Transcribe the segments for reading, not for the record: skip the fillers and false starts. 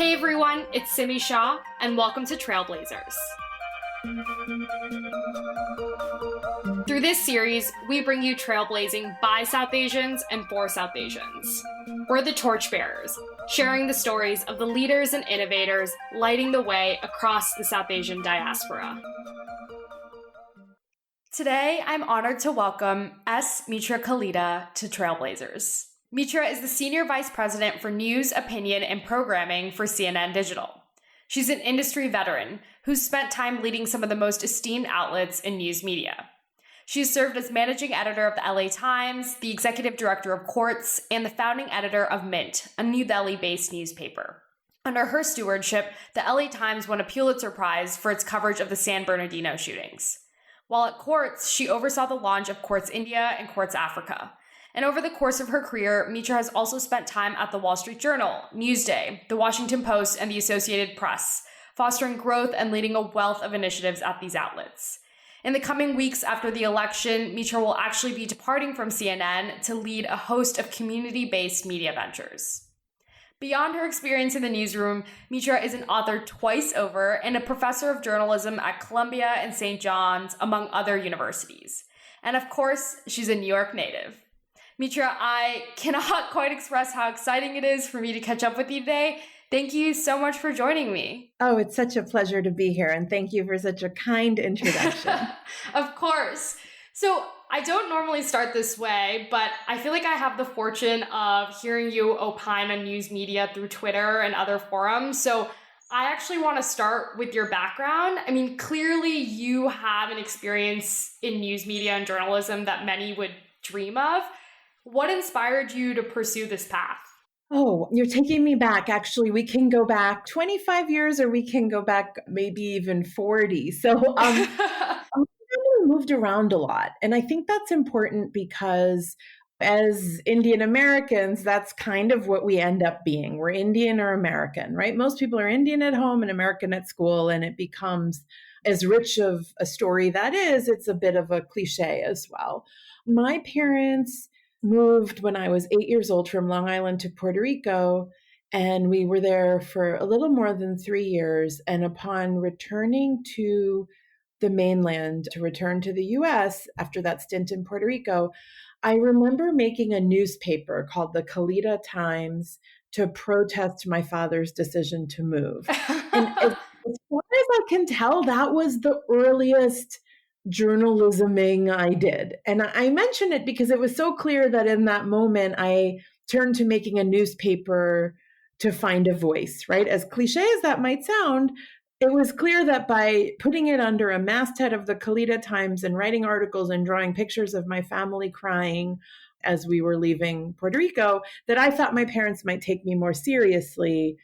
Hey everyone, it's Simi Shah, and welcome to Trailblazers. Through this series, we bring you trailblazing by South Asians and for South Asians. We're the torchbearers, sharing the stories of the leaders and innovators lighting the way across the South Asian diaspora. Today, I'm honored to welcome Mitra Kalita to Trailblazers. Mitra is the Senior Vice President for News, Opinion, and Programming for CNN Digital. She's an industry veteran who's spent time leading some of the most esteemed outlets in news media. She's served as managing editor of the LA Times, the executive director of Quartz, and the founding editor of Mint, a New Delhi-based newspaper. Under her stewardship, the LA Times won a Pulitzer Prize for its coverage of the San Bernardino shootings. While at Quartz, she oversaw the launch of Quartz India and Quartz Africa. And over the course of her career, Mitra has also spent time at the Wall Street Journal, Newsday, the Washington Post, and the Associated Press, fostering growth and leading a wealth of initiatives at these outlets. In the coming weeks after the election, Mitra will actually be departing from CNN to lead a host of community-based media ventures. Beyond her experience in the newsroom, Mitra is an author twice over and a professor of journalism at Columbia and St. John's, among other universities. And of course, she's a New York native. Mitra, I cannot quite express how exciting it is for me to catch up with you today. Thank you so much for joining me. Oh, it's such a pleasure to be here, and thank you for such a kind introduction. Of course. So I don't normally start this way, but I feel like I have the fortune of hearing you opine on news media through Twitter and other forums. So I actually want to start with your background. I mean, clearly you have an experience in news media and journalism that many would dream of. What inspired you to pursue this path? Oh, you're taking me back. Actually, we can go back 25 years or we can go back maybe even 40. So I moved around a lot. And I think that's important because as Indian Americans, that's kind of what we end up being. We're Indian or American, right? Most people are Indian at home and American at school, and it becomes as rich of a story that is, it's a bit of a cliche as well. My parents moved when I was 8 years old from Long Island to Puerto Rico, and we were there for a little more than 3 years. And upon returning to the mainland, to return to the US after that stint in Puerto Rico, I remember making a newspaper called the Kalita Times to protest my father's decision to move. And as far as I can tell, that was the earliest journalisming I did. And I mention it because it was so clear that in that moment, I turned to making a newspaper to find a voice, right? As cliche as that might sound, it was clear that by putting it under a masthead of the Kalita Times and writing articles and drawing pictures of my family crying as we were leaving Puerto Rico, that I thought my parents might take me more seriously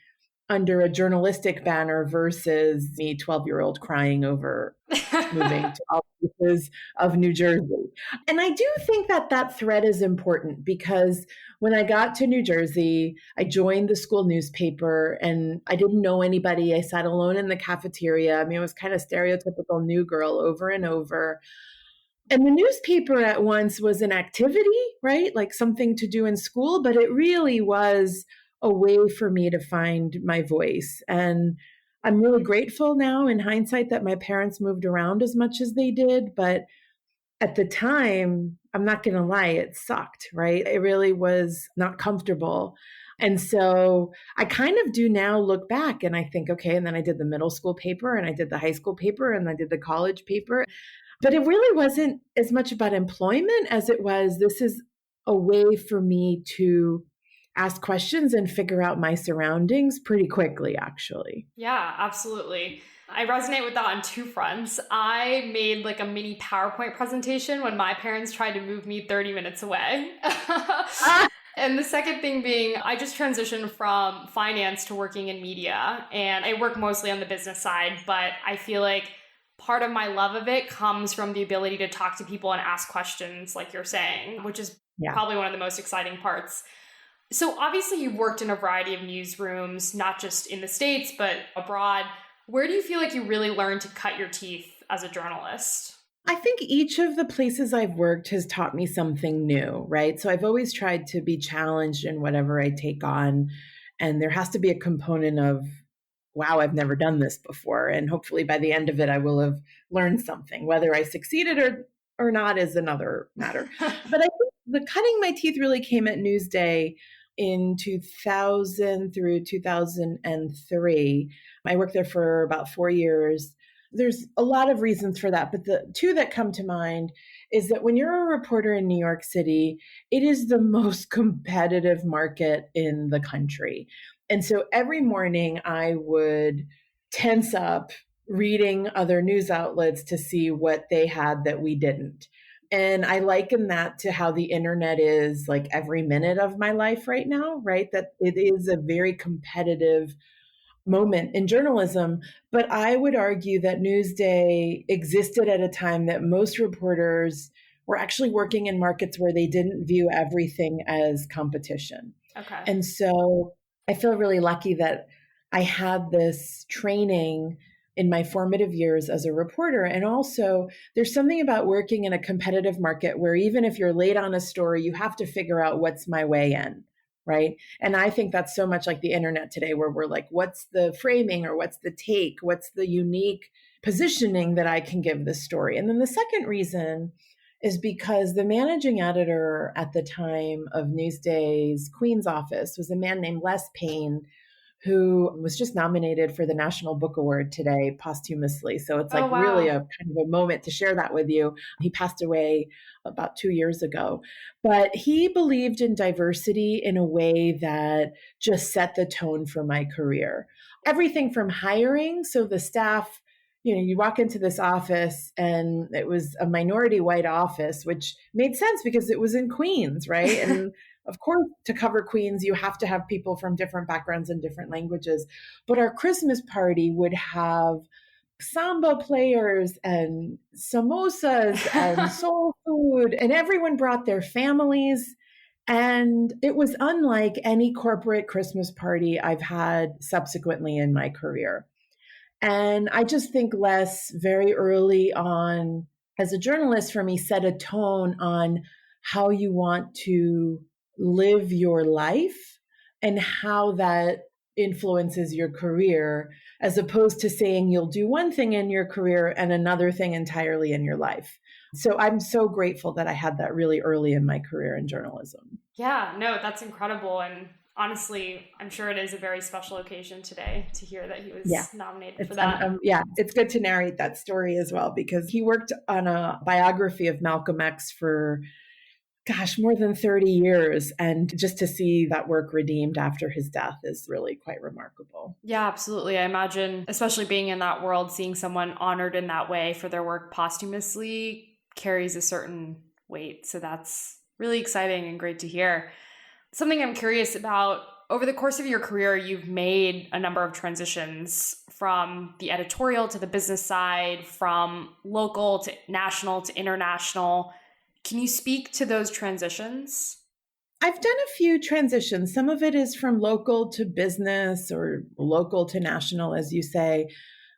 under a journalistic banner versus me 12-year-old crying over moving to all places of New Jersey. And I do think that that thread is important because when I got to New Jersey, I joined the school newspaper and I didn't know anybody. I sat alone in the cafeteria. I mean, it was kind of stereotypical new girl over and over. And the newspaper at once was an activity, right? Like something to do in school, but it really was a way for me to find my voice. And I'm really grateful now in hindsight that my parents moved around as much as they did. But at the time, I'm not going to lie, it sucked, right? It really was not comfortable. And so I kind of do now look back and I think, okay, and then I did the middle school paper and I did the high school paper and I did the college paper. But it really wasn't as much about employment as it was, this is a way for me to ask questions and figure out my surroundings pretty quickly, actually. Yeah, absolutely. I resonate with that on two fronts. I made like a mini PowerPoint presentation when my parents tried to move me 30 minutes away. And the second thing being, I just transitioned from finance to working in media, and I work mostly on the business side, but I feel like part of my love of it comes from the ability to talk to people and ask questions like you're saying, which is probably one of the most exciting parts. So obviously you've worked in a variety of newsrooms, not just in the States, but abroad. Where do you feel like you really learned to cut your teeth as a journalist? I think each of the places I've worked has taught me something new, right? So I've always tried to be challenged in whatever I take on. And there has to be a component of, wow, I've never done this before. And hopefully by the end of it, I will have learned something. Whether I succeeded or not is another matter. But I think the cutting my teeth really came at Newsday in 2000 through 2003. I worked there for about 4 years. There's a lot of reasons for that, but the two that come to mind is that when you're a reporter in New York City, it is the most competitive market in the country. And so every morning I would tense up reading other news outlets to see what they had that we didn't. And I liken that to how the internet is like every minute of my life right now, right? That it is a very competitive moment in journalism. But I would argue that Newsday existed at a time that most reporters were actually working in markets where they didn't view everything as competition. Okay. And so I feel really lucky that I had this training in my formative years as a reporter. And also, there's something about working in a competitive market where even if you're late on a story, you have to figure out what's my way in, right? And I think that's so much like the internet today, where we're like, what's the framing or what's the take? What's the unique positioning that I can give this story? And then the second reason is because the managing editor at the time of Newsday's Queen's office was a man named Les Payne, who was just nominated for the National Book Award today posthumously. So it's like really a kind of a moment to share that with you. He passed away about 2 years ago, but he believed in diversity in a way that just set the tone for my career. Everything from hiring, so the staff, you walk into this office and it was a minority white office, which made sense because it was in Queens, right? And of course, to cover Queens, you have to have people from different backgrounds and different languages. But our Christmas party would have samba players and samosas and soul food, and everyone brought their families. And it was unlike any corporate Christmas party I've had subsequently in my career. And I just think Les, very early on as a journalist for me, set a tone on how you want to live your life and how that influences your career, as opposed to saying you'll do one thing in your career and another thing entirely in your life. So I'm so grateful that I had that really early in my career in journalism. Yeah, no, that's incredible. And honestly, I'm sure it is a very special occasion today to hear that he was nominated for that. It's good to narrate that story as well, because he worked on a biography of Malcolm X for more than 30 years. And just to see that work redeemed after his death is really quite remarkable. Yeah, absolutely. I imagine, especially being in that world, seeing someone honored in that way for their work posthumously carries a certain weight. So that's really exciting and great to hear. Something I'm curious about, over the course of your career, you've made a number of transitions from the editorial to the business side, from local to national to international. Can you speak to those transitions? I've done a few transitions. Some of it is from local to business or local to national, as you say.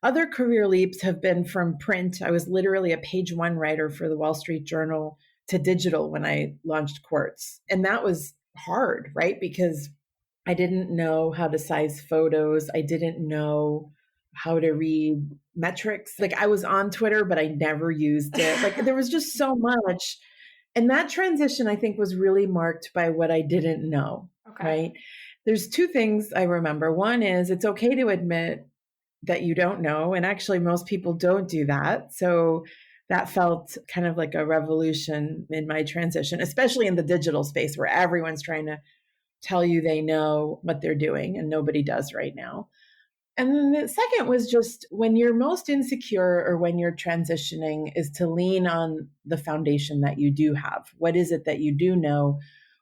Other career leaps have been from print. I was literally a page one writer for the Wall Street Journal to digital when I launched Quartz. And that was hard, right? Because I didn't know how to size photos. I didn't know how to read metrics. Like, I was on Twitter, but I never used it. Like, there was just so much. And that transition, I think, was really marked by what I didn't know, right? There's two things I remember. One is it's okay to admit that you don't know. And actually, most people don't do that. So that felt kind of like a revolution in my transition, especially in the digital space where everyone's trying to tell you they know what they're doing, and nobody does right now. And then the second was just when you're most insecure or when you're transitioning is to lean on the foundation that you do have. What is it that you do know?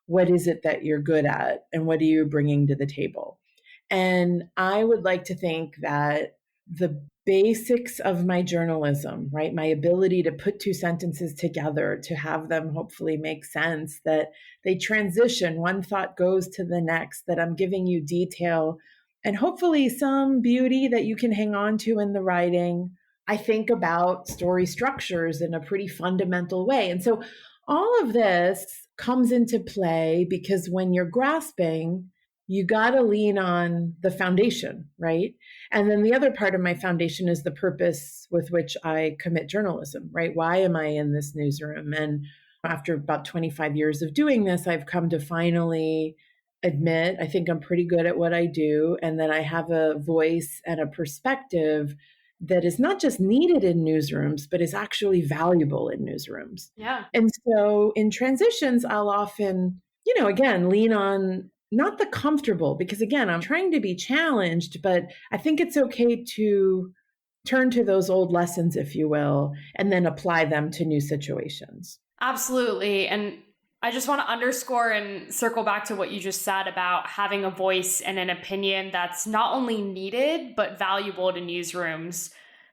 What is it that you're good at? And what are you bringing to the table? And I would like to think that the basics of my journalism, right? My ability to put two sentences together, to have them hopefully make sense, that they transition, one thought goes to the next, that I'm giving you detail and hopefully some beauty that you can hang on to in the writing. I think about story structures in a pretty fundamental way. And so all of this comes into play because when you're grasping, you got to lean on the foundation, right? And then the other part of my foundation is the purpose with which I commit journalism, right? Why am I in this newsroom? And after about 25 years of doing this, I've come to finally admit I think I'm pretty good at what I do, and that I have a voice and a perspective that is not just needed in newsrooms, but is actually valuable in newsrooms. Yeah. And so in transitions, I'll often, again, lean on not the comfortable, because again, I'm trying to be challenged, but I think it's okay to turn to those old lessons, if you will, and then apply them to new situations. Absolutely. And I just want to underscore and circle back to what you just said about having a voice and an opinion that's not only needed, but valuable to newsrooms.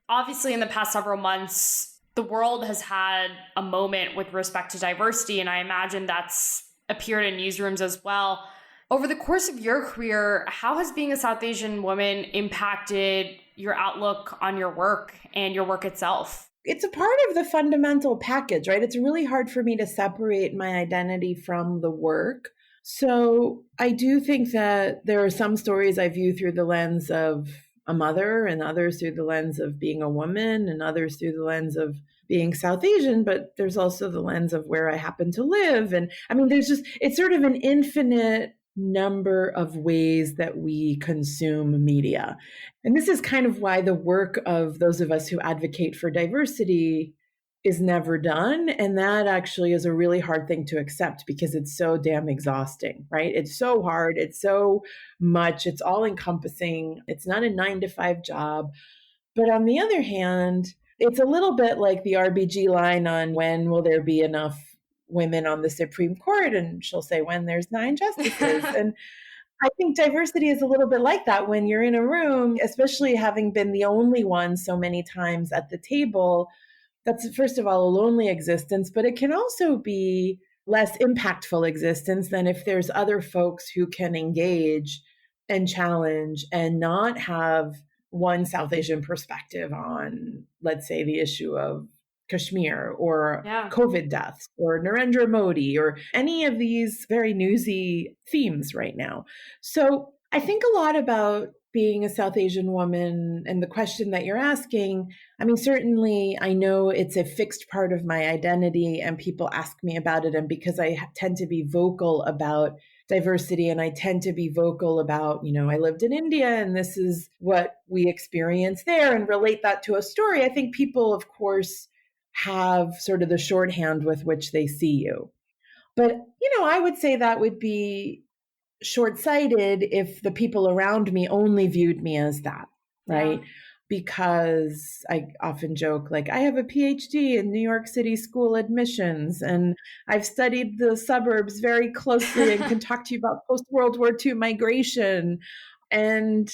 Obviously, in the past several months, the world has had a moment with respect to diversity, and I imagine that's appeared in newsrooms as well. Over the course of your career, how has being a South Asian woman impacted your outlook on your work and your work itself? It's a part of the fundamental package, right? It's really hard for me to separate my identity from the work. So I do think that there are some stories I view through the lens of a mother, and others through the lens of being a woman, and others through the lens of being South Asian, but there's also the lens of where I happen to live. And I mean, it's sort of an infinite number of ways that we consume media. And this is kind of why the work of those of us who advocate for diversity is never done. And that actually is a really hard thing to accept, because it's so damn exhausting, right? It's so hard. It's so much. It's all encompassing. It's not a 9-to-5 job. But on the other hand, it's a little bit like the RBG line on when will there be enough women on the Supreme Court, and she'll say when there's 9 justices. And I think diversity is a little bit like that. When you're in a room, especially having been the only one so many times at the table, that's first of all a lonely existence, but it can also be less impactful existence than if there's other folks who can engage and challenge and not have one South Asian perspective on, let's say, the issue of Kashmir or COVID deaths or Narendra Modi or any of these very newsy themes right now. So I think a lot about being a South Asian woman and the question that you're asking. I mean, certainly I know it's a fixed part of my identity and people ask me about it. And because I tend to be vocal about diversity and I tend to be vocal about, I lived in India and this is what we experience there and relate that to a story, I think people, of course, have sort of the shorthand with which they see you. But, I would say that would be short-sighted if the people around me only viewed me as that, right? Yeah. Because I often joke, like, I have a PhD in New York City school admissions, and I've studied the suburbs very closely and can talk to you about post-World War II migration. And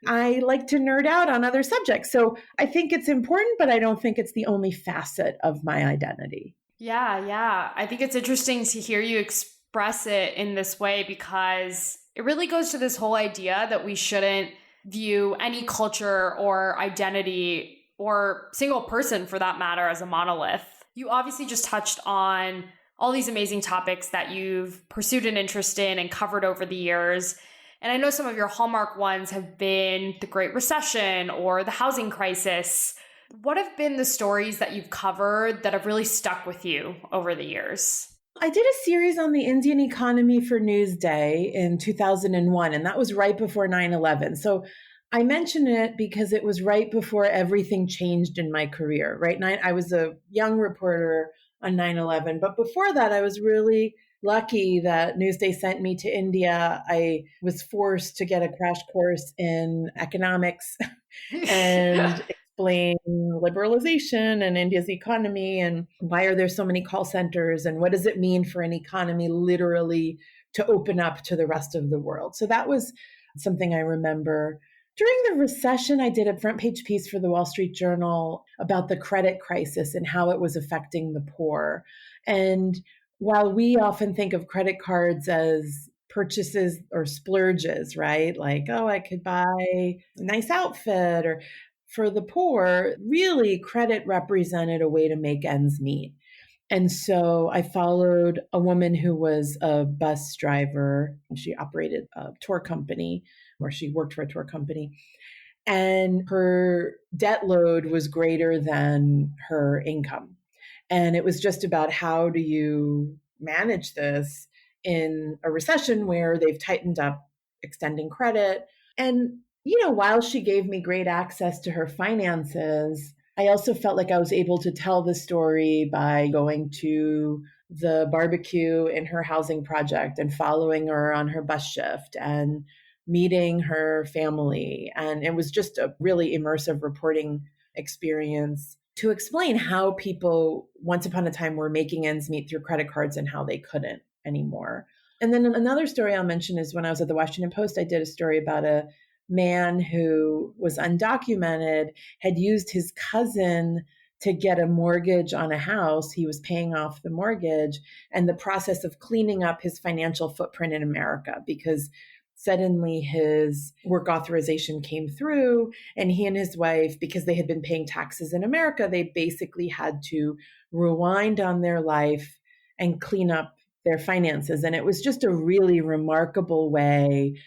I like to nerd out on other subjects. So I think it's important, but I don't think it's the only facet of my identity. Yeah. I think it's interesting to hear you express it in this way, because it really goes to this whole idea that we shouldn't view any culture or identity or single person for that matter as a monolith. You obviously just touched on all these amazing topics that you've pursued an interest in and covered over the years. And I know some of your hallmark ones have been the Great Recession or the housing crisis. What have been the stories that you've covered that have really stuck with you over the years? I did a series on the Indian economy for Newsday in 2001, and that was right before 9/11. So I mention it because it was right before everything changed in my career, right? And I was a young reporter on 9/11, but before that, I was really lucky that Newsday sent me to India. I was forced to get a crash course in economics and explain liberalization and India's economy and why are there so many call centers and what does it mean for an economy literally to open up to the rest of the world. So that was something I remember. During the recession, I did a front page piece for the Wall Street Journal about the credit crisis and how it was affecting the poor. And while we often think of credit cards as purchases or splurges, right? Like, oh, I could buy a nice outfit, or for the poor, really credit represented a way to make ends meet. And so I followed a woman who was a bus driver. She operated a tour company, or she worked for a tour company. And her debt load was greater than her income. And it was just about, how do you manage this in a recession where they've tightened up extending credit? And, while she gave me great access to her finances, I also felt like I was able to tell the story by going to the barbecue in her housing project and following her on her bus shift and meeting her family. And it was just a really immersive reporting experience to explain how people once upon a time were making ends meet through credit cards and how they couldn't anymore. And then another story I'll mention is when I was at the Washington Post, I did a story about a man who was undocumented, had used his cousin to get a mortgage on a house. He was paying off the mortgage, and the process of cleaning up his financial footprint in America, because suddenly his work authorization came through, and he and his wife, because they had been paying taxes in America, they basically had to rewind on their life and clean up their finances. And it was just a really remarkable way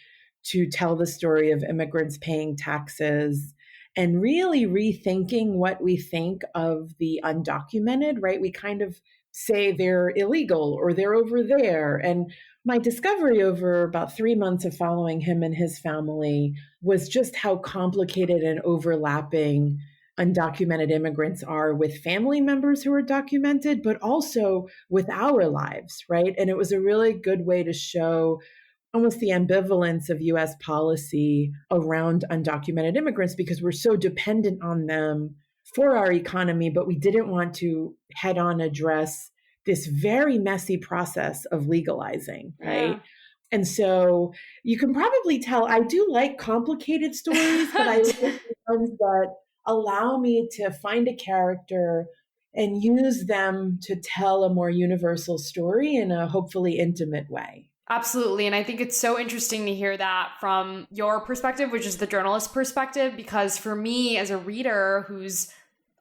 to tell the story of immigrants paying taxes and really rethinking what we think of the undocumented, right? We kind of say they're illegal or they're over there. And my discovery over about 3 months of following him and his family was just how complicated and overlapping undocumented immigrants are with family members who are documented, but also with our lives, right? And it was a really good way to show almost the ambivalence of US policy around undocumented immigrants, because we're so dependent on them for our economy, but we didn't want to head on address this very messy process of legalizing, right? Yeah. And so you can probably tell I do like complicated stories, but I like the ones that allow me to find a character and use them to tell a more universal story in a hopefully intimate way. Absolutely. And I think it's so interesting to hear that from your perspective, which is the journalist perspective, because for me as a reader who's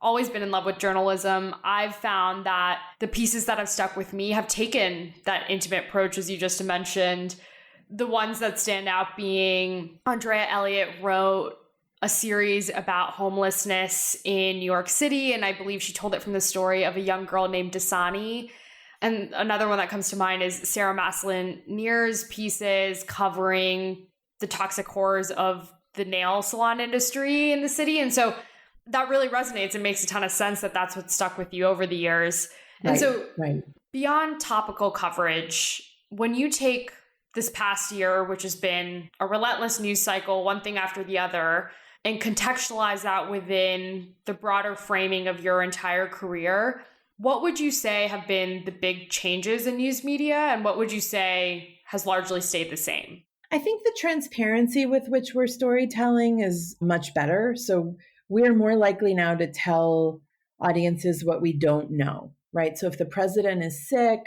always been in love with journalism, I've found that the pieces that have stuck with me have taken that intimate approach, as you just mentioned. The ones that stand out being Andrea Elliott wrote a series about homelessness in New York City, and I believe she told it from the story of a young girl named Dasani. And another one that comes to mind is Sarah Maslin Neer's pieces covering the toxic horrors of the nail salon industry in the city. And so that really resonates and makes a ton of sense that that's what stuck with you over the years. And beyond topical coverage, when you take this past year, which has been a relentless news cycle, one thing after the other, and contextualize that within the broader framing of your entire career, what would you say have been the big changes in news media, and what would you say has largely stayed the same? I think the transparency with which we're storytelling is much better. So we're more likely now to tell audiences what we don't know, right? So if the president is sick,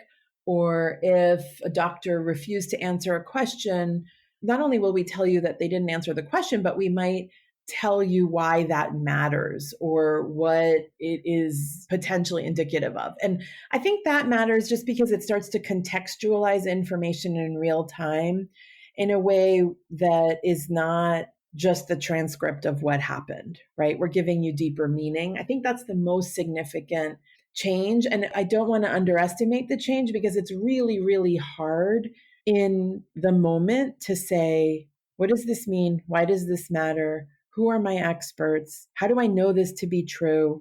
or if a doctor refused to answer a question, not only will we tell you that they didn't answer the question, but we might tell you why that matters or what it is potentially indicative of. And I think that matters just because it starts to contextualize information in real time in a way that is not just the transcript of what happened, right? We're giving you deeper meaning. I think that's the most significant change. And I don't want to underestimate the change, because it's really, really hard in the moment to say, what does this mean? Why does this matter? Who are my experts? How do I know this to be true?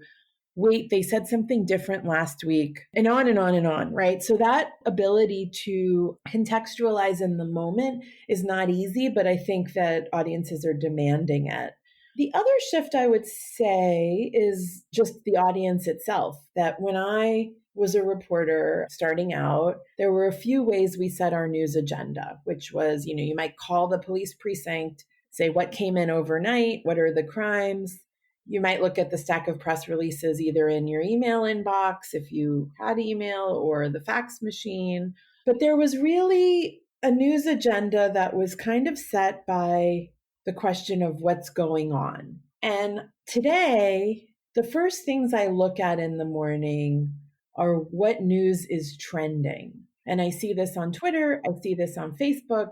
Wait, they said something different last week, and on and on and on, right? So that ability to contextualize in the moment is not easy, but I think that audiences are demanding it. The other shift I would say is just the audience itself, that when I was a reporter starting out, there were a few ways we set our news agenda, which was, you might call the police precinct, say what came in overnight, what are the crimes. You might look at the stack of press releases either in your email inbox, if you had email, or the fax machine. But there was really a news agenda that was kind of set by the question of what's going on. And today, the first things I look at in the morning are what news is trending. And I see this on Twitter. I see this on Facebook.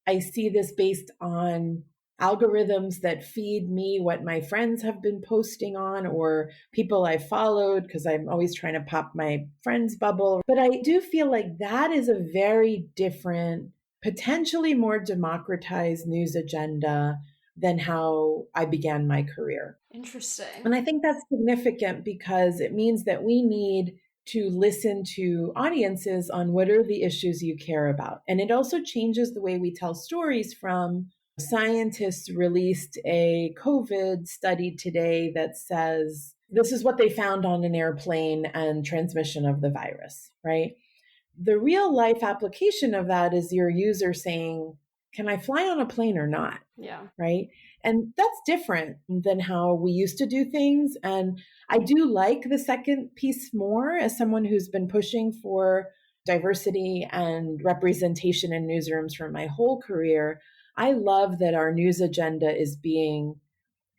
I see this based on algorithms that feed me what my friends have been posting on or people I followed, because I'm always trying to pop my friends' bubble. But I do feel like that is a very different, potentially more democratized news agenda than how I began my career. Interesting. And I think that's significant because it means that we need to listen to audiences on what are the issues you care about. And it also changes the way we tell stories. From scientists released a COVID study today that says this is what they found on an airplane and transmission of the virus, right? The real life application of that is your user saying, can I fly on a plane or not? Yeah. Right. And that's different than how we used to do things. And I do like the second piece more as someone who's been pushing for diversity and representation in newsrooms for my whole career. I love that our news agenda is being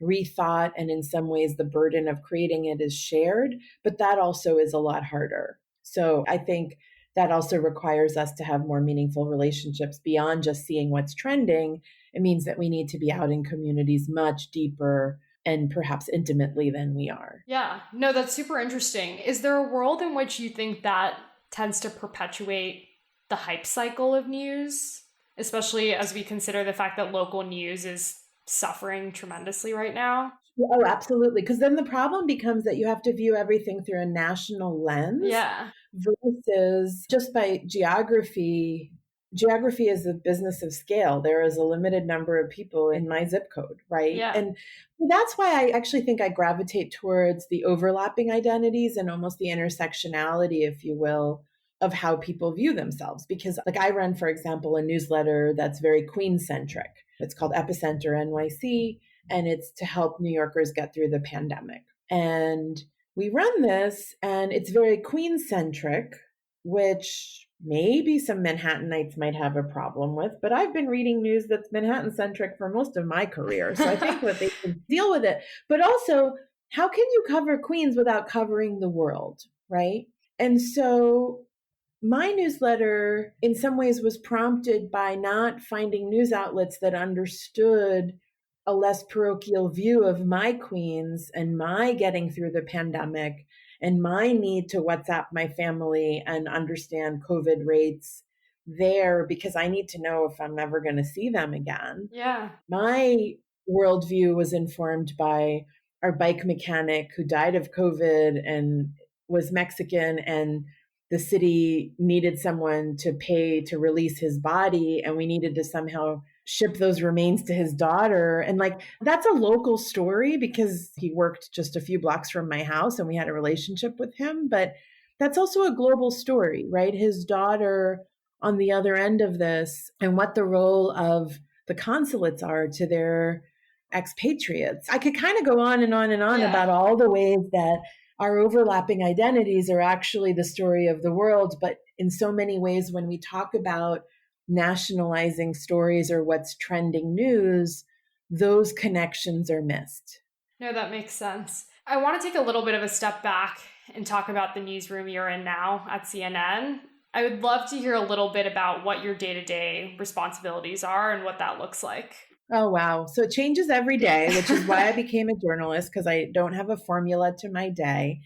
rethought, and in some ways the burden of creating it is shared, but that also is a lot harder. So I think that also requires us to have more meaningful relationships beyond just seeing what's trending. It means that we need to be out in communities much deeper and perhaps intimately than we are. Yeah, no, that's super interesting. Is there a world in which you think that tends to perpetuate the hype cycle of news, especially as we consider the fact that local news is suffering tremendously right now? Oh, absolutely. Because then the problem becomes that you have to view everything through a national lens. Yeah. Versus just by geography. Geography is a business of scale. There is a limited number of people in my zip code, right? Yeah. And that's why I actually think I gravitate towards the overlapping identities and almost the intersectionality, if you will, of how people view themselves. Because like I run, for example, a newsletter that's very Queen-centric. It's called Epicenter NYC, and it's to help New Yorkers get through the pandemic. And we run this and it's very Queen-centric, which maybe some Manhattanites might have a problem with, but I've been reading news that's Manhattan-centric for most of my career. So I think that they can deal with it. But also, how can you cover Queens without covering the world, right? And so my newsletter in some ways was prompted by not finding news outlets that understood a less parochial view of my Queens and my getting through the pandemic and my need to WhatsApp my family and understand COVID rates there because I need to know if I'm ever going to see them again. Yeah. My worldview was informed by our bike mechanic who died of COVID and was Mexican, and the city needed someone to pay to release his body, and we needed to somehow ship those remains to his daughter. And like, that's a local story because he worked just a few blocks from my house and we had a relationship with him. But that's also a global story, right? His daughter on the other end of this, and what the role of the consulates are to their expatriates. I could kind of go on and on and on about all the ways that our overlapping identities are actually the story of the world. But in so many ways, when we talk about nationalizing stories or what's trending news, those connections are missed. No, that makes sense. I want to take a little bit of a step back and talk about the newsroom you're in now at CNN. I would love to hear a little bit about what your day-to-day responsibilities are and what that looks like. Oh, wow. So it changes every day, which is why I became a journalist, because I don't have a formula to my day.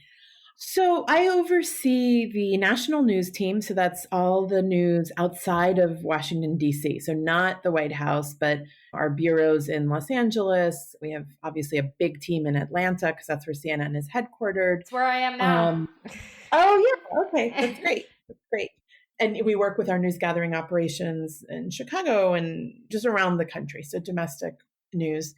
So I oversee the national news team. So that's all the news outside of Washington, D.C. So not the White House, but our bureaus in Los Angeles. We have obviously a big team in Atlanta because that's where CNN is headquartered. It's where I am now. Oh, yeah. Okay. That's great. That's great. And we work with our news gathering operations in Chicago and just around the country. So domestic news.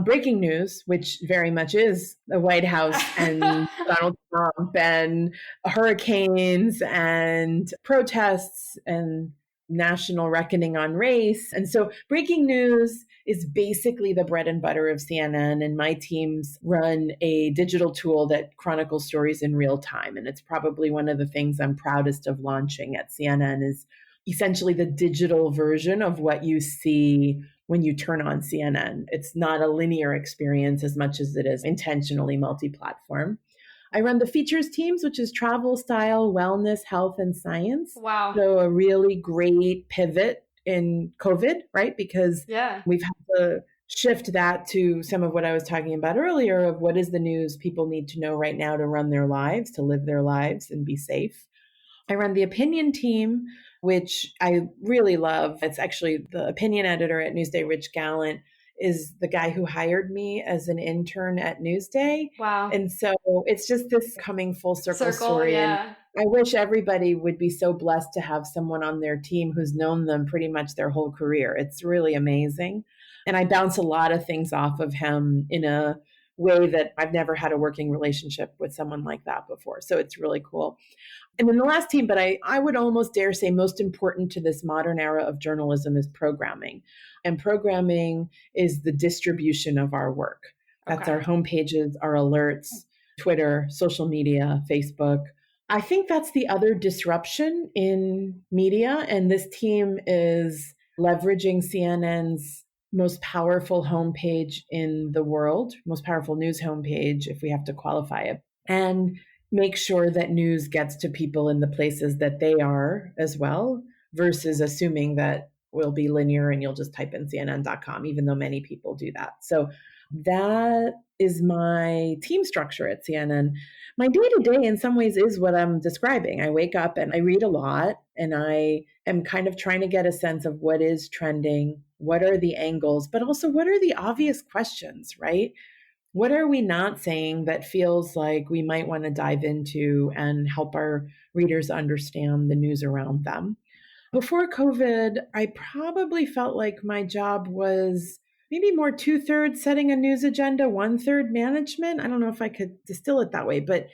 Breaking news, which very much is the White House and Donald Trump and hurricanes and protests and national reckoning on race. And so breaking news is basically the bread and butter of CNN. And my teams run a digital tool that chronicles stories in real time. And it's probably one of the things I'm proudest of launching at CNN is essentially the digital version of what you see when you turn on CNN. It's not a linear experience as much as it is intentionally multi-platform. I run the features teams, which is travel, style, wellness, health, and science. Wow. So a really great pivot in COVID, right? Because we've had to shift that to some of what I was talking about earlier of what is the news people need to know right now to run their lives, to live their lives and be safe. I run the opinion team, which I really love. It's actually the opinion editor at Newsday, Rich Gallant, is the guy who hired me as an intern at Newsday. Wow. And so it's just this coming full circle story. Yeah. And I wish everybody would be so blessed to have someone on their team who's known them pretty much their whole career. It's really amazing. And I bounce a lot of things off of him in a way that I've never had a working relationship with someone like that before. So it's really cool. And then the last team, but I would almost dare say most important to this modern era of journalism is programming. And programming is the distribution of our work. That's our homepages, our alerts, Twitter, social media, Facebook. I think that's the other disruption in media. And this team is leveraging CNN's most powerful homepage in the world, most powerful news homepage, if we have to qualify it, and make sure that news gets to people in the places that they are as well, versus assuming that will be linear and you'll just type in CNN.com, even though many people do that. So that is my team structure at CNN. My day-to-day in some ways is what I'm describing. I wake up and I read a lot, and I am kind of trying to get a sense of what is trending, what are the angles, but also what are the obvious questions, right? What are we not saying that feels like we might want to dive into and help our readers understand the news around them? Before COVID, I probably felt like my job was maybe more 2/3 setting a news agenda, 1/3 management. I don't know if I could distill it that way, but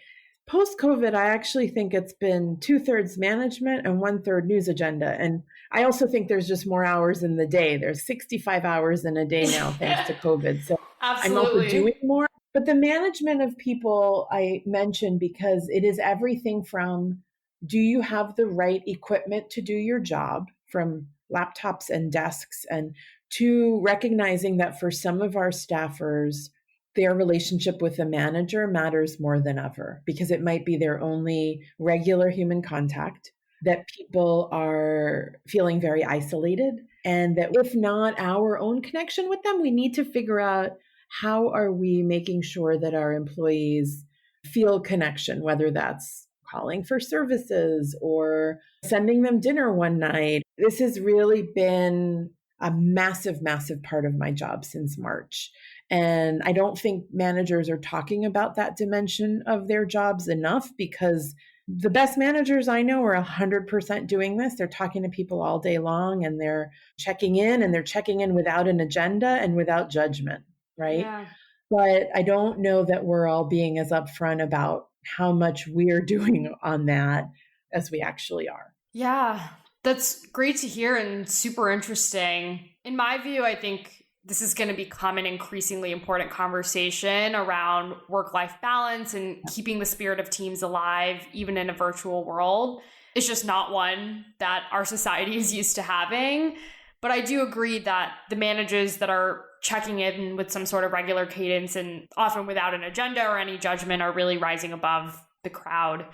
post-COVID, I actually think it's been 2/3 management and 1/3 news agenda. And I also think there's just more hours in the day. There's 65 hours in a day now, thanks to COVID. So I'm also doing more. But the management of people I mentioned because it is everything from, do you have the right equipment to do your job, from laptops and desks, and to recognizing that for some of our staffers, their relationship with the manager matters more than ever because it might be their only regular human contact, that people are feeling very isolated, and that if not our own connection with them, we need to figure out how are we making sure that our employees feel connection, whether that's calling for services or sending them dinner one night. This has really been a massive, massive part of my job since March. And I don't think managers are talking about that dimension of their jobs enough, because the best managers I know are 100% doing this. They're talking to people all day long, and they're checking in, and they're checking in without an agenda and without judgment, right? Yeah. But I don't know that we're all being as upfront about how much we're doing on that as we actually are. Yeah, that's great to hear and super interesting. In my view, I think this is going to become an increasingly important conversation around work-life balance and keeping the spirit of teams alive, even in a virtual world. It's just not one that our society is used to having. But I do agree that the managers that are checking in with some sort of regular cadence and often without an agenda or any judgment are really rising above the crowd.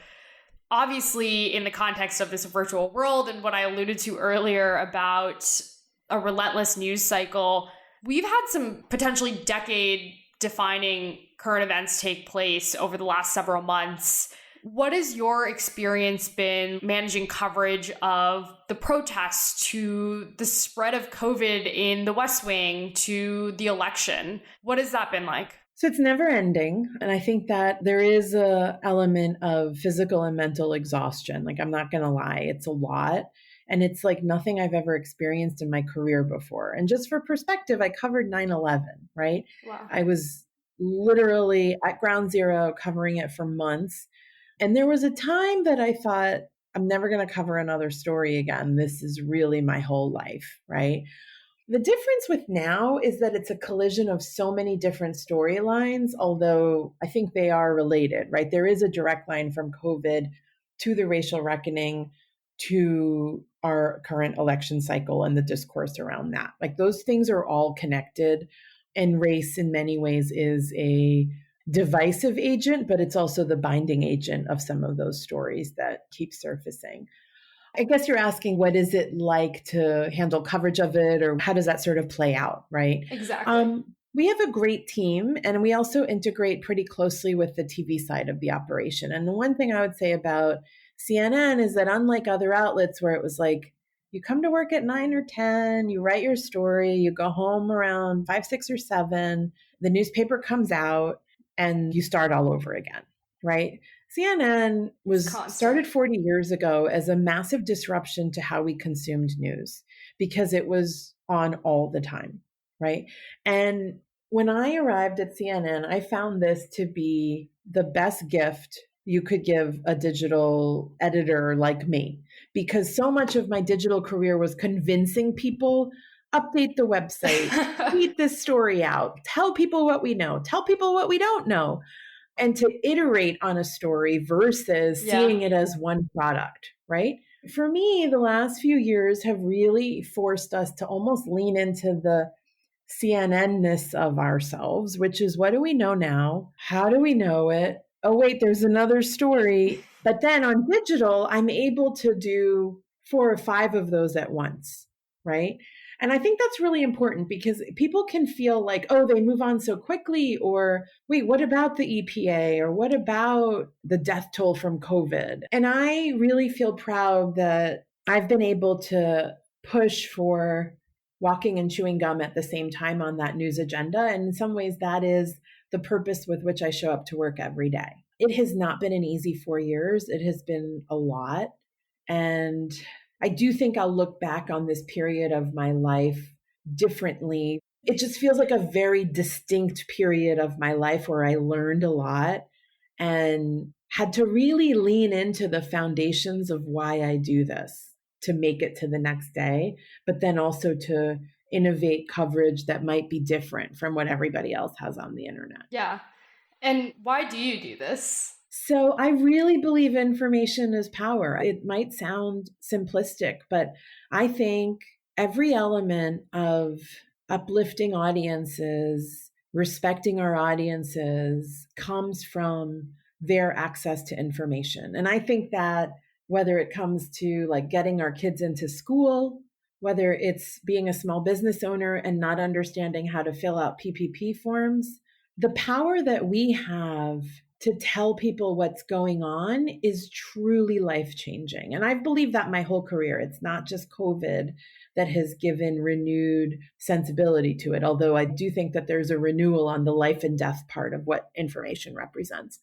Obviously, in the context of this virtual world and what I alluded to earlier about a relentless news cycle, we've had some potentially decade-defining current events take place over the last several months. What has your experience been managing coverage of the protests, to the spread of COVID in the West Wing, to the election? What has that been like? So it's never ending. And I think that there is an element of physical and mental exhaustion. Like, I'm not going to lie, it's a lot. And it's like nothing I've ever experienced in my career before. And just for perspective, I covered 9/11, right? Wow. I was literally at ground zero covering it for months. And there was a time that I thought, I'm never going to cover another story again. This is really my whole life, right? The difference with now is that it's a collision of so many different storylines, although I think they are related, right? There is a direct line from COVID to the racial reckoning to our current election cycle and the discourse around that. Like, those things are all connected. And race in many ways is a divisive agent, but it's also the binding agent of some of those stories that keep surfacing. I guess you're asking, what is it like to handle coverage of it, or how does that sort of play out, right? Exactly. We have a great team, and we also integrate pretty closely with the TV side of the operation. And the one thing I would say about CNN is that unlike other outlets where it was like, you come to work at 9 or 10, you write your story, you go home around 5, 6, or 7, the newspaper comes out, and you start all over again, right? CNN was started 40 years ago as a massive disruption to how we consumed news because it was on all the time, right? And when I arrived at CNN, I found this to be the best gift you could give a digital editor like me, because so much of my digital career was convincing people, update the website, tweet this story out, tell people what we know, tell people what we don't know, and to iterate on a story versus seeing it as one product, right? For me, the last few years have really forced us to almost lean into the CNN-ness of ourselves, which is, what do we know now? How do we know it? Oh, wait, there's another story. But then on digital, I'm able to do 4 or 5 of those at once, right? And I think that's really important because people can feel like, oh, they move on so quickly, or wait, what about the EPA? Or what about the death toll from COVID? And I really feel proud that I've been able to push for walking and chewing gum at the same time on that news agenda. And in some ways, that is the purpose with which I show up to work every day. It has not been an easy 4 years. It has been a lot. And I do think I'll look back on this period of my life differently. It just feels like a very distinct period of my life where I learned a lot and had to really lean into the foundations of why I do this to make it to the next day, but then also to innovate coverage that might be different from what everybody else has on the internet. Yeah. And why do you do this? So I really believe information is power. It might sound simplistic, but I think every element of uplifting audiences, respecting our audiences, comes from their access to information. And I think that whether it comes to like getting our kids into school, whether it's being a small business owner and not understanding how to fill out PPP forms, the power that we have to tell people what's going on is truly life-changing. And I've believed that my whole career. It's not just COVID that has given renewed sensibility to it, although I do think that there's a renewal on the life and death part of what information represents.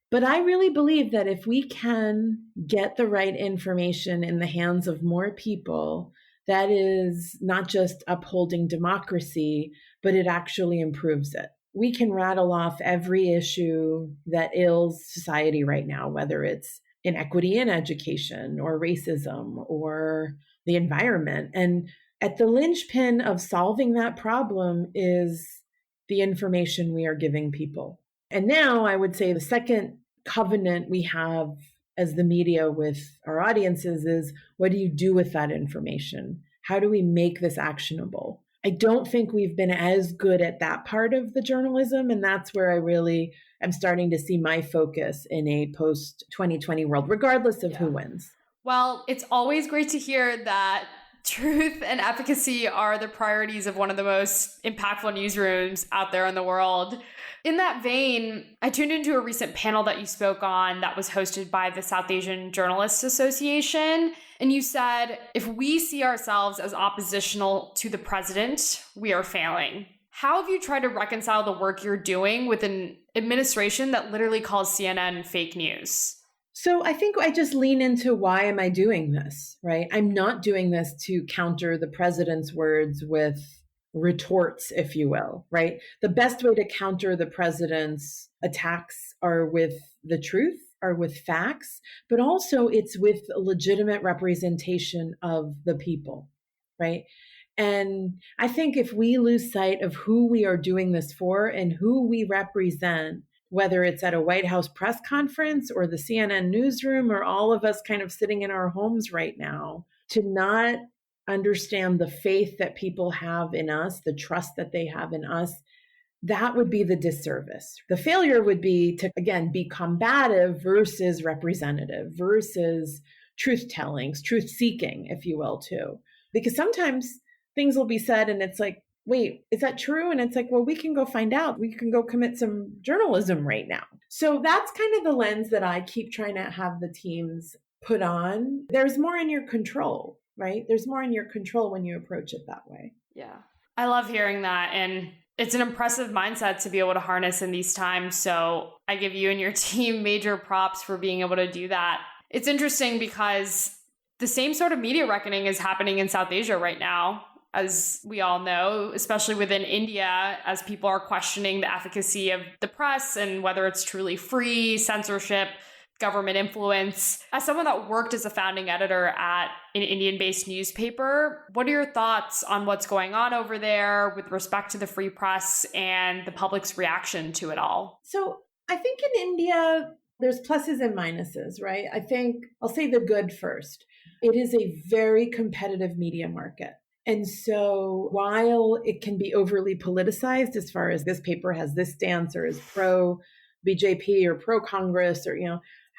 But I really believe that if we can get the right information in the hands of more people, that is not just upholding democracy, but it actually improves it. We can rattle off every issue that ails society right now, whether it's inequity in education or racism or the environment. And at the linchpin of solving that problem is the information we are giving people. And now I would say the second covenant we have as the media with our audiences is, what do you do with that information? How do we make this actionable? I don't think we've been as good at that part of the journalism. And that's where I really am starting to see my focus in a post-2020 world, regardless of who wins. Well, it's always great to hear that truth and efficacy are the priorities of one of the most impactful newsrooms out there in the world. In that vein, I tuned into a recent panel that you spoke on that was hosted by the South Asian Journalists Association. And you said, if we see ourselves as oppositional to the president, we are failing. How have you tried to reconcile the work you're doing with an administration that literally calls CNN fake news? So I think I just lean into, why am I doing this, right? I'm not doing this to counter the president's words with retorts, if you will, right? The best way to counter the president's attacks are with the truth, are with facts, but also it's with a legitimate representation of the people, right? And I think if we lose sight of who we are doing this for and who we represent, whether it's at a White House press conference or the CNN newsroom or all of us kind of sitting in our homes right now, to not understand the faith that people have in us, the trust that they have in us, that would be the disservice. The failure would be to, again, be combative versus representative versus truth telling, truth seeking, if you will, too. Because sometimes things will be said and it's like, wait, is that true? And it's like, well, we can go find out. We can go commit some journalism right now. So that's kind of the lens that I keep trying to have the teams put on. There's more in your control, right? There's more in your control when you approach it that way. Yeah. I love hearing that. And it's an impressive mindset to be able to harness in these times. So I give you and your team major props for being able to do that. It's interesting because the same sort of media reckoning is happening in South Asia right now, as we all know, especially within India, as people are questioning the efficacy of the press and whether it's truly free, censorship, government influence. As someone that worked as a founding editor at an Indian-based newspaper, what are your thoughts on what's going on over there with respect to the free press and the public's reaction to it all? So I think in India, there's pluses and minuses, right? I think I'll say the good first. It is a very competitive media market. And so while it can be overly politicized as far as this paper has this stance or is pro BJP or pro Congress or,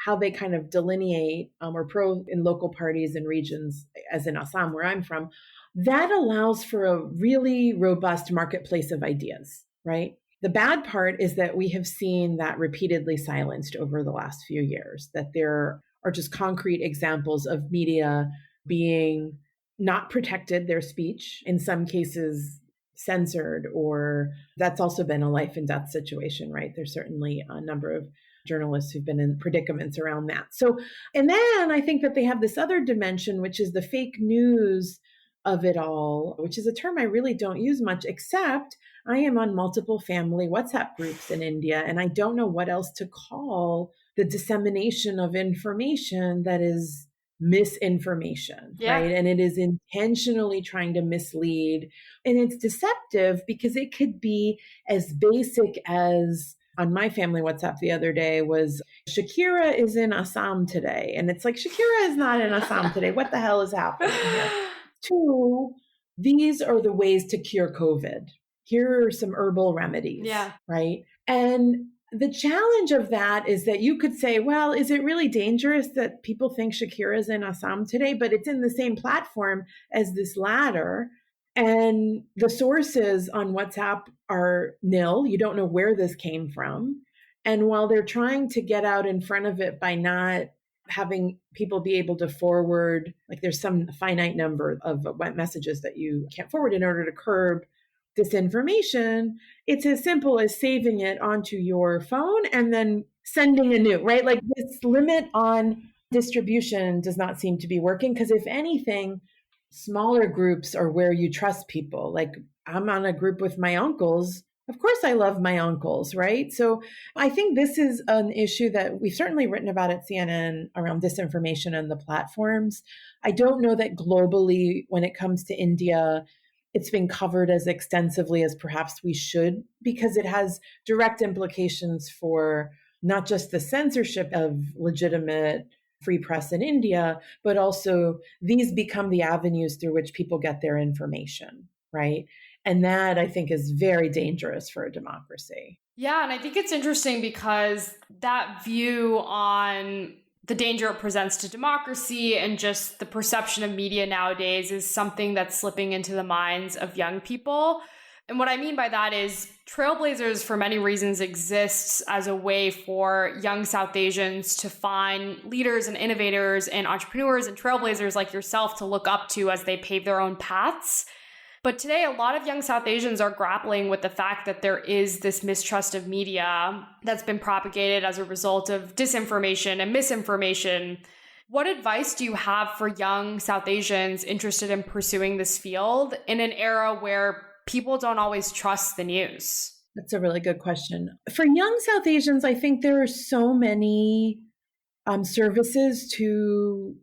how they kind of delineate or pro in local parties and regions, as in Assam, where I'm from, that allows for a really robust marketplace of ideas, right? The bad part is that we have seen that repeatedly silenced over the last few years, that there are just concrete examples of media being not protected, their speech, in some cases censored, or that's also been a life and death situation, right? There's certainly a number of journalists who've been in predicaments around that. So, and then I think that they have this other dimension, which is the fake news of it all, which is a term I really don't use much, except I am on multiple family WhatsApp groups in India, and I don't know what else to call the dissemination of information that is misinformation, right? And it is intentionally trying to mislead. And it's deceptive because it could be as basic as on my family WhatsApp the other day was Shakira is in Assam today. And it's like, Shakira is not in Assam today. What the hell is happening here? 2, these are the ways to cure COVID. Here are some herbal remedies, right? And the challenge of that is that you could say, well, is it really dangerous that people think Shakira is in Assam today? But it's in the same platform as this latter. And the sources on WhatsApp are nil. You don't know where this came from. And while they're trying to get out in front of it by not having people be able to forward, like there's some finite number of messages that you can't forward in order to curb disinformation, it's as simple as saving it onto your phone and then sending a new, right? Like this limit on distribution does not seem to be working because if anything, smaller groups are where you trust people. Like I'm on a group with my uncles. Of course, I love my uncles, right? So I think this is an issue that we've certainly written about at CNN around disinformation and the platforms. I don't know that globally, when it comes to India, it's been covered as extensively as perhaps we should, because it has direct implications for not just the censorship of legitimate free press in India, but also these become the avenues through which people get their information, right? And that I think is very dangerous for a democracy. Yeah, and I think it's interesting because that view on the danger it presents to democracy and just the perception of media nowadays is something that's slipping into the minds of young people. And what I mean by that is Trailblazers, for many reasons, exists as a way for young South Asians to find leaders and innovators and entrepreneurs and trailblazers like yourself to look up to as they pave their own paths. But today, a lot of young South Asians are grappling with the fact that there is this mistrust of media that's been propagated as a result of disinformation and misinformation. What advice do you have for young South Asians interested in pursuing this field in an era where people don't always trust the news? That's a really good question. For young South Asians, I think there are so many services to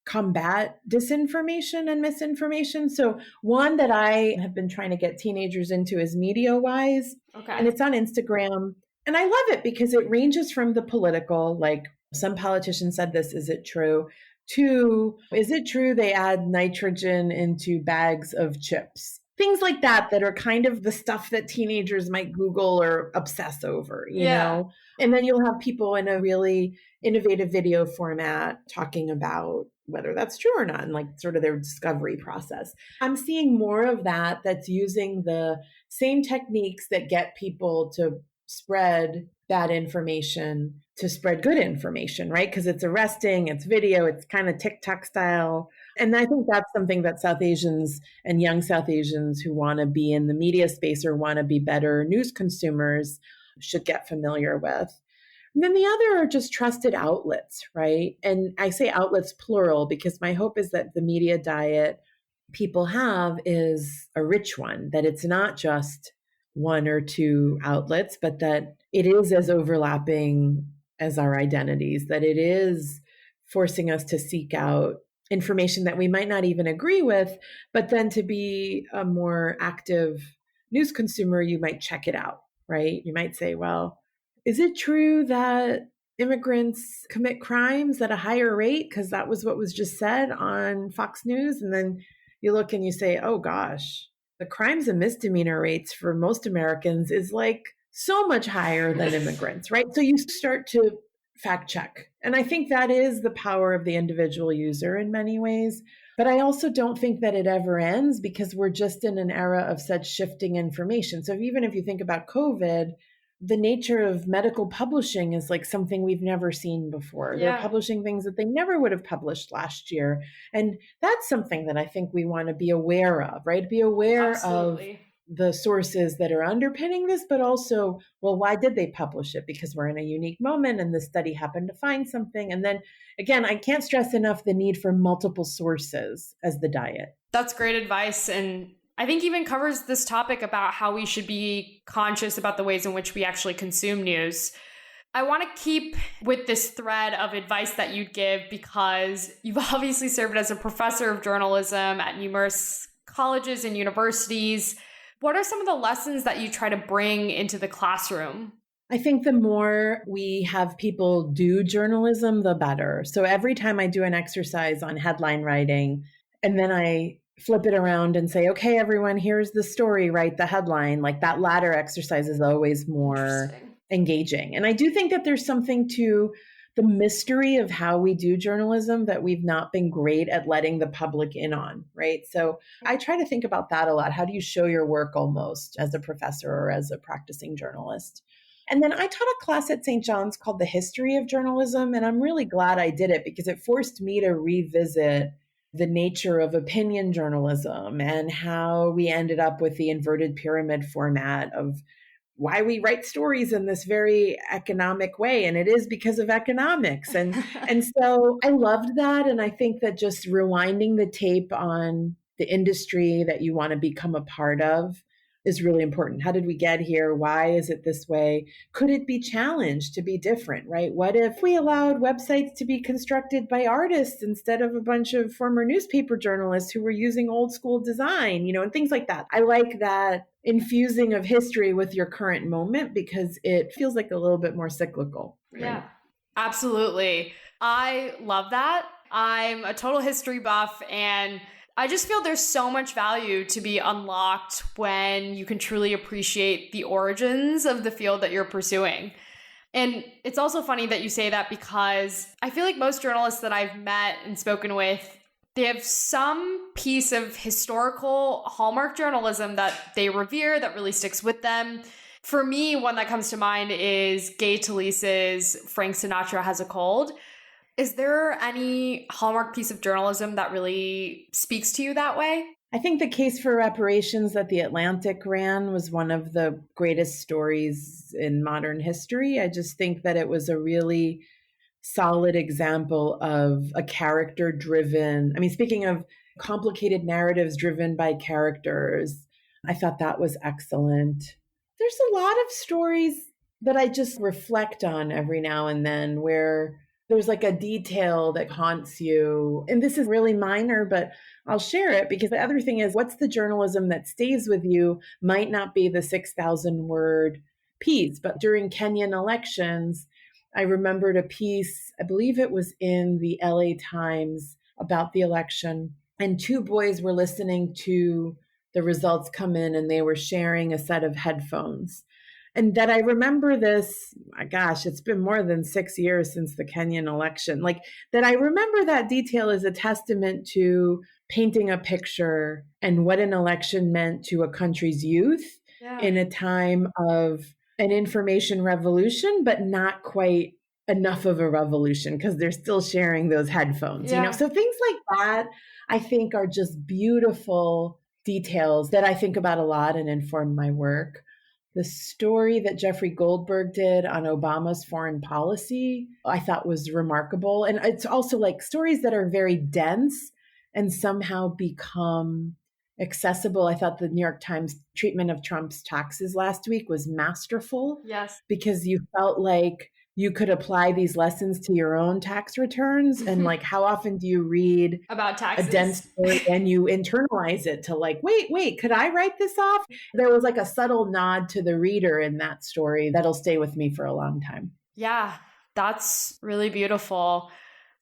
combat disinformation and misinformation. So one that I have been trying to get teenagers into is MediaWise. Okay. And it's on Instagram. And I love it because it ranges from the political, like some politician said this, is it true? To, is it true they add nitrogen into bags of chips? things like that are kind of the stuff that teenagers might Google or obsess over, you know? And then you'll have people in a really innovative video format talking about whether that's true or not, and like sort of their discovery process. I'm seeing more of that that's using the same techniques that get people to spread bad information to spread good information, right? Because it's arresting, it's video, it's kind of TikTok style. And I think that's something that South Asians and young South Asians who want to be in the media space or want to be better news consumers should get familiar with. And then the other are just trusted outlets, right? And I say outlets plural because my hope is that the media diet people have is a rich one, that it's not just one or two outlets, but that it is as overlapping as our identities, that it is forcing us to seek out information that we might not even agree with, but then to be a more active news consumer, you might check it out, right? You might say, well, is it true that immigrants commit crimes at a higher rate? Because that was what was just said on Fox News. And then you look and you say, oh gosh, the crimes and misdemeanor rates for most Americans is like so much higher than immigrants, right? So you start to fact check. And I think that is the power of the individual user in many ways. But I also don't think that it ever ends because we're just in an era of such shifting information. So even if you think about COVID, the nature of medical publishing is like something we've never seen before. They're publishing things that they never would have published last year. And that's something that I think we want to be aware of, right? Be aware of the sources that are underpinning this, but also, well, why did they publish it? Because we're in a unique moment and the study happened to find something. And then again, I can't stress enough the need for multiple sources as the diet. That's great advice. And I think even covers this topic about how we should be conscious about the ways in which we actually consume news. I want to keep with this thread of advice that you'd give because you've obviously served as a professor of journalism at numerous colleges and universities. What are some of the lessons that you try to bring into the classroom? I think the more we have people do journalism, the better. So every time I do an exercise on headline writing, and then I flip it around and say, okay, everyone, here's the story, write the headline. Like that latter exercise is always more engaging. And I do think that there's something to the mystery of how we do journalism that we've not been great at letting the public in on, right? So I try to think about that a lot. How do you show your work almost as a professor or as a practicing journalist? And then I taught a class at St. John's called The History of Journalism. And I'm really glad I did it because it forced me to revisit the nature of opinion journalism and how we ended up with the inverted pyramid format of why we write stories in this very economic way. And it is because of economics. And so I loved that. And I think that just rewinding the tape on the industry that you want to become a part of is really important. How did we get here? Why is it this way? Could it be challenged to be different, right? What if we allowed websites to be constructed by artists instead of a bunch of former newspaper journalists who were using old school design, you know, and things like that. I like that infusing of history with your current moment because it feels like a little bit more cyclical. Right? Yeah, absolutely. I love that. I'm a total history buff and I just feel there's so much value to be unlocked when you can truly appreciate the origins of the field that you're pursuing. And it's also funny that you say that because I feel like most journalists that I've met and spoken with, they have some piece of historical hallmark journalism that they revere that really sticks with them. For me, one that comes to mind is Gay Talese's Frank Sinatra Has a Cold. Is there any hallmark piece of journalism that really speaks to you that way? I think the case for reparations that The Atlantic ran was one of the greatest stories in modern history. I just think that it was a really solid example of a character-driven, speaking of complicated narratives driven by characters, I thought that was excellent. There's a lot of stories that I just reflect on every now and then where there's like a detail that haunts you. And this is really minor, but I'll share it because the other thing is what's the journalism that stays with you might not be the 6,000 word piece. But during Kenyan elections, I remembered a piece, I believe it was in the LA Times about the election. And two boys were listening to the results come in and they were sharing a set of headphones. And that I remember this, gosh, it's been more than 6 years since the Kenyan election. Like that I remember that detail is a testament to painting a picture and what an election meant to a country's youth in a time of an information revolution, but not quite enough of a revolution because they're still sharing those headphones, So things like that, I think, are just beautiful details that I think about a lot and inform my work. The story that Jeffrey Goldberg did on Obama's foreign policy, I thought was remarkable. And it's also like stories that are very dense and somehow become accessible. I thought the New York Times treatment of Trump's taxes last week was masterful. Yes. Because you felt like you could apply these lessons to your own tax returns. And like, how often do you read about taxes, a dense story and you internalize it to like, wait, could I write this off? There was like a subtle nod to the reader in that story that'll stay with me for a long time. Yeah, that's really beautiful.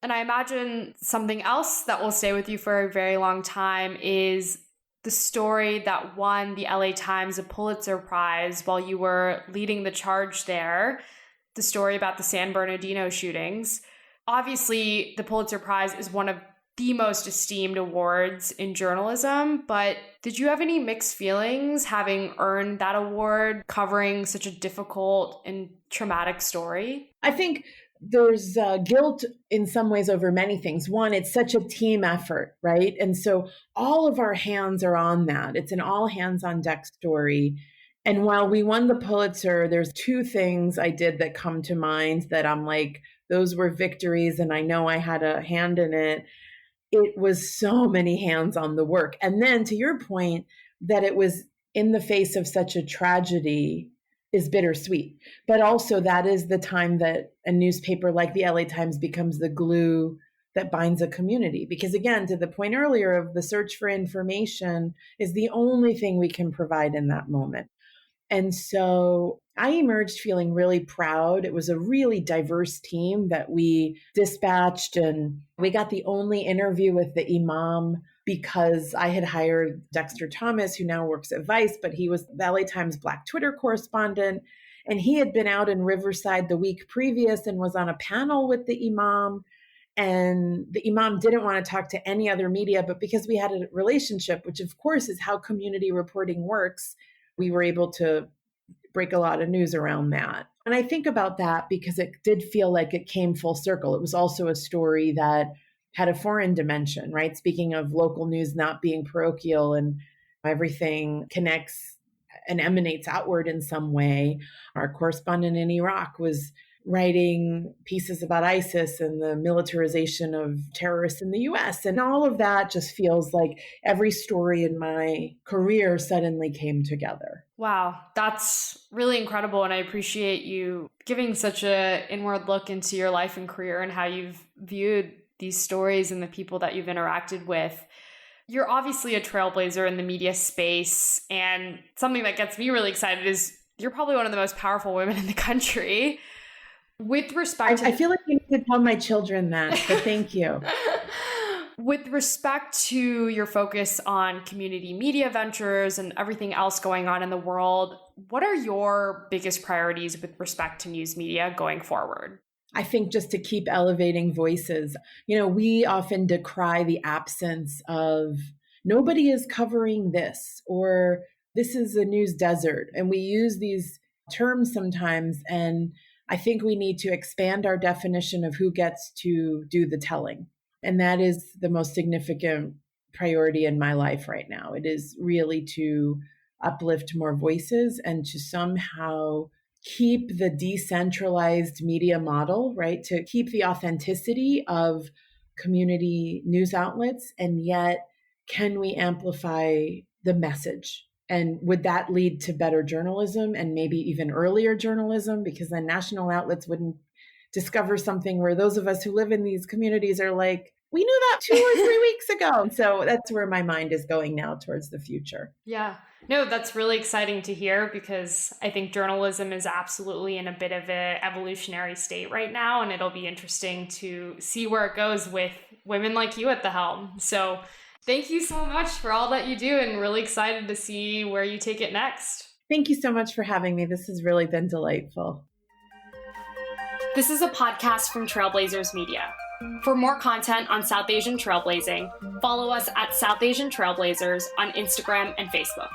And I imagine something else that will stay with you for a very long time is the story that won the LA Times a Pulitzer Prize while you were leading the charge there. The story about the San Bernardino shootings. Obviously, the Pulitzer Prize is one of the most esteemed awards in journalism, but did you have any mixed feelings having earned that award, covering such a difficult and traumatic story? I think there's guilt in some ways over many things. One, it's such a team effort, right? And so all of our hands are on that. It's an all hands on deck story. And while we won the Pulitzer, there's two things I did that come to mind that I'm like, those were victories and I know I had a hand in it. It was so many hands on the work. And then to your point, that it was in the face of such a tragedy is bittersweet. But also that is the time that a newspaper like the LA Times becomes the glue that binds a community. Because again, to the point earlier of the search for information is the only thing we can provide in that moment. And so I emerged feeling really proud. It was a really diverse team that we dispatched, and we got the only interview with the imam because I had hired Dexter Thomas, who now works at Vice, but he was the LA Times Black Twitter correspondent. And he had been out in Riverside the week previous and was on a panel with the imam. And the imam didn't want to talk to any other media, but because we had a relationship, which of course is how community reporting works, we were able to break a lot of news around that. And I think about that because it did feel like it came full circle. It was also a story that had a foreign dimension, right? Speaking of local news not being parochial and everything connects and emanates outward in some way. Our correspondent in Iraq was writing pieces about ISIS and the militarization of terrorists in the US. And all of that just feels like every story in my career suddenly came together. Wow, that's really incredible. And I appreciate you giving such an inward look into your life and career and how you've viewed these stories and the people that you've interacted with. You're obviously a trailblazer in the media space. And something that gets me really excited is you're probably one of the most powerful women in the country. With respect to... I feel like you need to tell my children that, but thank you. With respect to your focus on community media ventures and everything else going on in the world, what are your biggest priorities with respect to news media going forward? I think just to keep elevating voices. We often decry the absence of nobody is covering this, or this is a news desert. And we use these terms sometimes, and I think we need to expand our definition of who gets to do the telling. And that is the most significant priority in my life right now. It is really to uplift more voices and to somehow keep the decentralized media model, right? To keep the authenticity of community news outlets. And yet, can we amplify the message? And would that lead to better journalism and maybe even earlier journalism? Because then national outlets wouldn't discover something where those of us who live in these communities are like, we knew that 2 or 3 weeks ago. So that's where my mind is going now towards the future. Yeah. No, that's really exciting to hear because I think journalism is absolutely in a bit of an evolutionary state right now. And it'll be interesting to see where it goes with women like you at the helm. So Thank you so much for all that you do, and really excited to see where you take it next. Thank you so much for having me. This has really been delightful. This is a podcast from Trailblazers Media. For more content on South Asian trailblazing, follow us at South Asian Trailblazers on Instagram and Facebook.